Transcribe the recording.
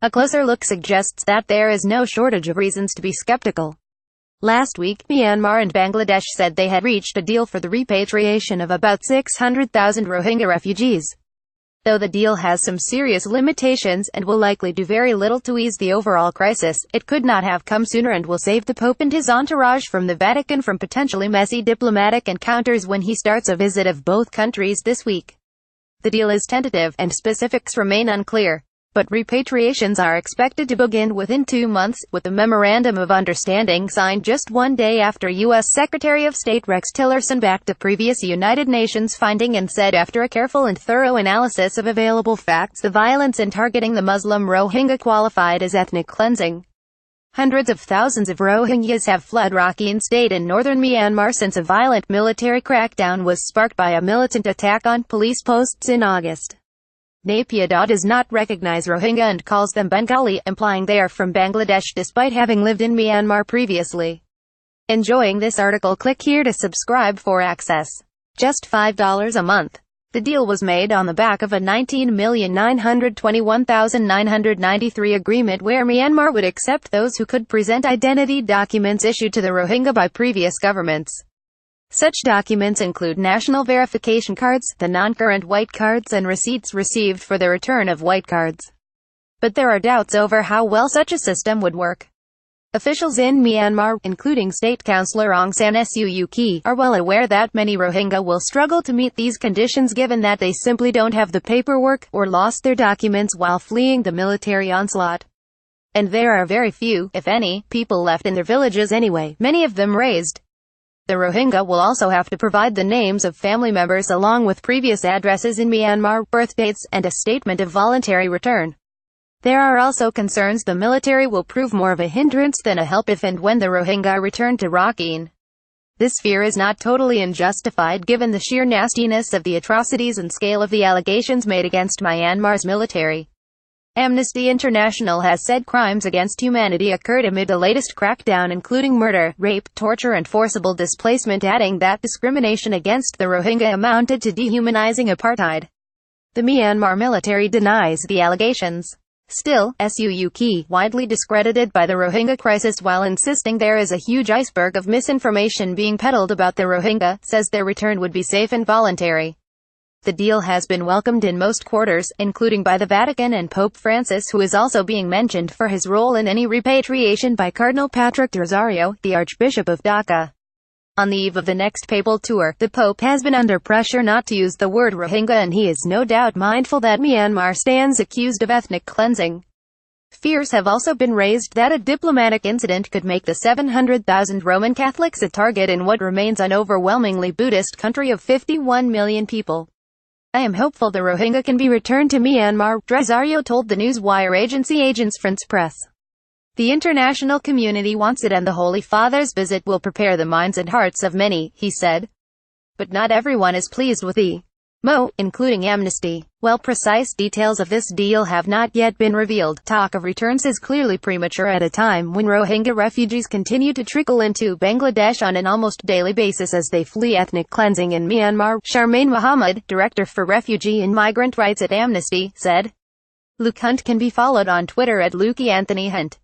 A closer look suggests that there is no shortage of reasons to be skeptical. Last week, Myanmar and Bangladesh said they had reached a deal for the repatriation of about 600,000 Rohingya refugees. Though the deal has some serious limitations and will likely do very little to ease the overall crisis, it could not have come sooner and will save the Pope and his entourage from the Vatican from potentially messy diplomatic encounters when he starts a visit of both countries this week. The deal is tentative, and specifics remain unclear, but repatriations are expected to begin within 2 months, with the Memorandum of Understanding signed just one day after U.S. Secretary of State Rex Tillerson backed a previous United Nations finding and said after a careful and thorough analysis of available facts the violence in targeting the Muslim Rohingya qualified as ethnic cleansing. Hundreds of thousands of Rohingyas have fled Rakhine State in northern Myanmar since a violent military crackdown was sparked by a militant attack on police posts in August. Naypyidaw does not recognize Rohingya and calls them Bengali, implying they are from Bangladesh despite having lived in Myanmar previously. Enjoying this article? Click here to subscribe for access. Just $5 a month. The deal was made on the back of a $19,921,993 agreement where Myanmar would accept those who could present identity documents issued to the Rohingya by previous governments. Such documents include national verification cards, the non-current white cards, and receipts received for the return of white cards. But there are doubts over how well such a system would work. Officials in Myanmar, including State Councillor Aung San Suu Kyi, are well aware that many Rohingya will struggle to meet these conditions given that they simply don't have the paperwork, or lost their documents while fleeing the military onslaught. And there are very few, if any, people left in their villages anyway, many of them razed. The Rohingya will also have to provide the names of family members along with previous addresses in Myanmar, birth dates, and a statement of voluntary return. There are also concerns the military will prove more of a hindrance than a help if and when the Rohingya return to Rakhine. This fear is not totally unjustified given the sheer nastiness of the atrocities and scale of the allegations made against Myanmar's military. Amnesty International has said crimes against humanity occurred amid the latest crackdown including murder, rape, torture and forcible displacement, adding that discrimination against the Rohingya amounted to dehumanizing apartheid. The Myanmar military denies the allegations. Still, Suu Kyi, widely discredited by the Rohingya crisis while insisting there is a huge iceberg of misinformation being peddled about the Rohingya, says their return would be safe and voluntary. The deal has been welcomed in most quarters, including by the Vatican and Pope Francis, who is also being mentioned for his role in any repatriation by Cardinal Patrick Rosario, the Archbishop of Dhaka. On the eve of the next papal tour, the Pope has been under pressure not to use the word Rohingya, and he is no doubt mindful that Myanmar stands accused of ethnic cleansing. Fears have also been raised that a diplomatic incident could make the 700,000 Roman Catholics a target in what remains an overwhelmingly Buddhist country of 51 million people. I am hopeful the Rohingya can be returned to Myanmar, Rosario told the newswire agency Agence France Presse. The international community wants it and the Holy Father's visit will prepare the minds and hearts of many, he said. But not everyone is pleased with the MO, including Amnesty. While precise details of this deal have not yet been revealed, talk of returns is clearly premature at a time when Rohingya refugees continue to trickle into Bangladesh on an almost daily basis as they flee ethnic cleansing in Myanmar. Charmaine Mohammed, Director for Refugee and Migrant Rights at Amnesty, said. Luke Hunt can be followed on Twitter at Luke Anthony Hunt.